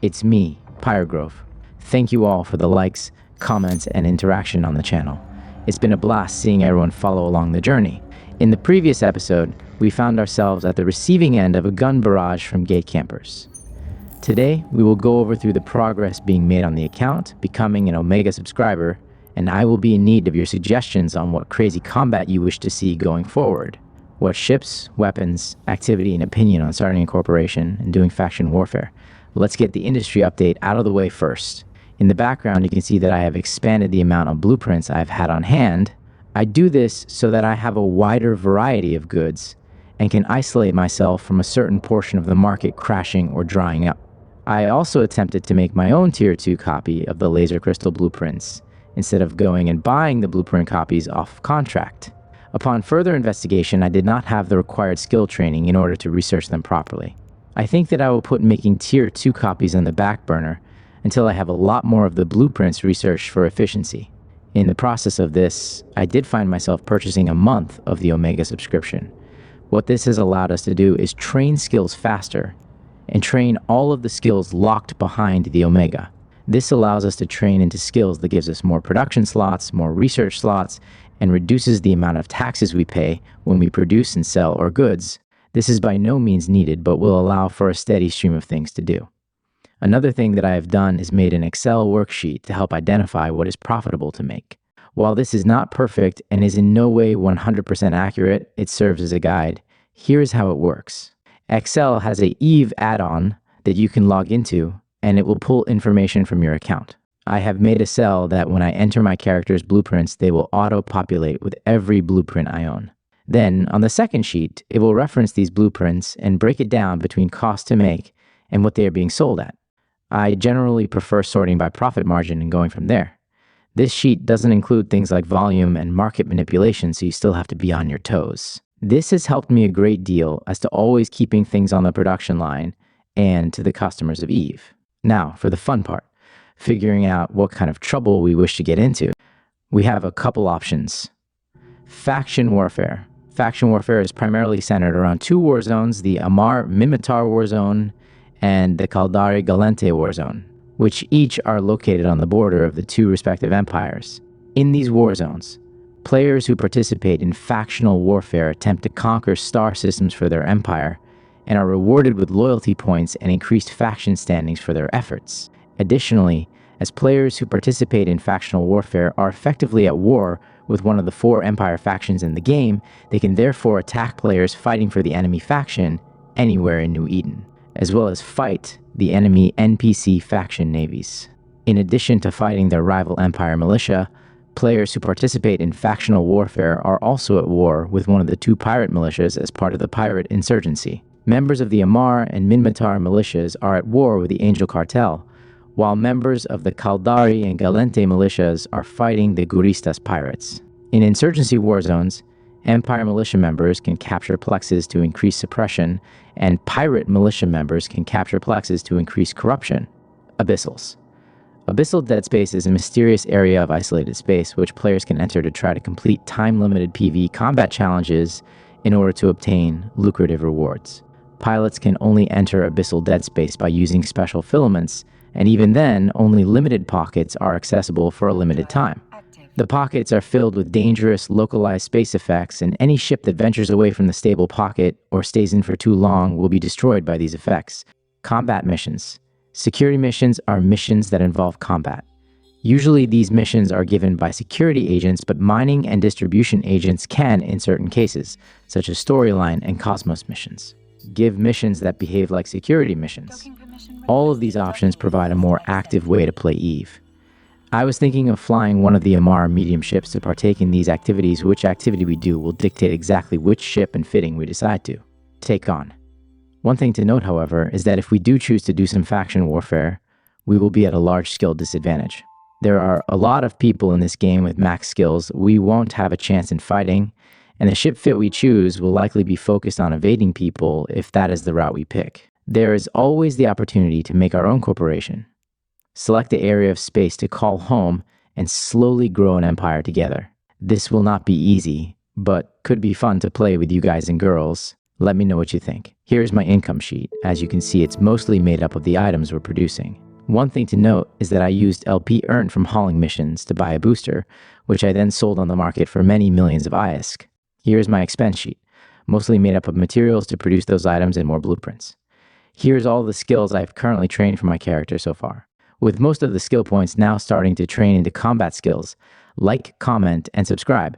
It's me, Pyregrove. Thank you all for the likes, comments, and interaction on the channel. It's been a blast seeing everyone follow along the journey. In the previous episode, we found ourselves at the receiving end of a gun barrage from gay campers. Today, we will go over through the progress being made on the account, becoming an Omega subscriber, and I will be in need of your suggestions on what crazy combat you wish to see going forward. What ships, weapons, activity, and opinion on starting a corporation and doing faction warfare. Let's get the industry update out of the way first. In the background, you can see that I have expanded the amount of blueprints I've had on hand. I do this so that I have a wider variety of goods and can isolate myself from a certain portion of the market crashing or drying up. I also attempted to make my own Tier 2 copy of the laser crystal blueprints, instead of going and buying the blueprint copies off contract. Upon further investigation, I did not have the required skill training in order to research them properly. I think that I will put making Tier 2 copies on the back burner until I have a lot more of the blueprints researched for efficiency. In the process of this, I did find myself purchasing a month of the Omega subscription. What this has allowed us to do is train skills faster and train all of the skills locked behind the Omega. This allows us to train into skills that gives us more production slots, more research slots, and reduces the amount of taxes we pay when we produce and sell our goods. This is by no means needed, but will allow for a steady stream of things to do. Another thing that I have done is made an Excel worksheet to help identify what is profitable to make. While this is not perfect and is in no way 100% accurate, it serves as a guide. Here's how it works. Excel has a Eve add-on that you can log into, and it will pull information from your account. I have made a cell that when I enter my character's blueprints, they will auto-populate with every blueprint I own. Then, on the second sheet, it will reference these blueprints and break it down between cost to make and what they are being sold at. I generally prefer sorting by profit margin and going from there. This sheet doesn't include things like volume and market manipulation, so you still have to be on your toes. This has helped me a great deal as to always keeping things on the production line and to the customers of Eve. Now, for the fun part, figuring out what kind of trouble we wish to get into. We have a couple options. Faction warfare. Faction warfare is primarily centered around two war zones, the Amar-Minmatar war zone and the Caldari-Galente war zone, which each are located on the border of the two respective empires. In these war zones, players who participate in factional warfare attempt to conquer star systems for their empire and are rewarded with loyalty points and increased faction standings for their efforts. Additionally, as players who participate in factional warfare are effectively at war with one of the four empire factions in the game, they can therefore attack players fighting for the enemy faction anywhere in New Eden, as well as fight the enemy NPC faction navies. In addition to fighting their rival empire militia, players who participate in factional warfare are also at war with one of the two pirate militias as part of the pirate insurgency. Members of the Amar and Minmatar militias are at war with the Angel Cartel, while members of the Caldari and Galente militias are fighting the Guristas pirates. In insurgency war zones, Empire militia members can capture plexes to increase suppression, and pirate militia members can capture plexes to increase corruption. Abyssals. Abyssal Dead Space is a mysterious area of isolated space which players can enter to try to complete time-limited PvE combat challenges in order to obtain lucrative rewards. Pilots can only enter Abyssal Dead Space by using special filaments, and even then, only limited pockets are accessible for a limited time. The pockets are filled with dangerous, localized space effects, and any ship that ventures away from the stable pocket or stays in for too long will be destroyed by these effects. Combat missions. Security missions are missions that involve combat. Usually these missions are given by security agents, but mining and distribution agents can, in certain cases, such as storyline and Cosmos missions, give missions that behave like security missions. All of these options provide a more active way to play Eve. I was thinking of flying one of the Amar medium ships to partake in these activities. Which activity we do will dictate exactly which ship and fitting we decide to take on. One thing to note, however, is that if we do choose to do some faction warfare, we will be at a large skill disadvantage. There are a lot of people in this game with max skills. We won't have a chance in fighting, and the ship fit we choose will likely be focused on evading people if that is the route we pick. There is always the opportunity to make our own corporation, select the area of space to call home, and slowly grow an empire together. This will not be easy, but could be fun to play with you guys and girls. Let me know what you think. Here's my income sheet. As you can see, it's mostly made up of the items we're producing. One thing to note is that I used LP earned from hauling missions to buy a booster, which I then sold on the market for many millions of ISK. Here's my expense sheet, mostly made up of materials to produce those items and more blueprints. Here's all the skills I've currently trained for my character so far. With most of the skill points now starting to train into combat skills, like, comment, and subscribe.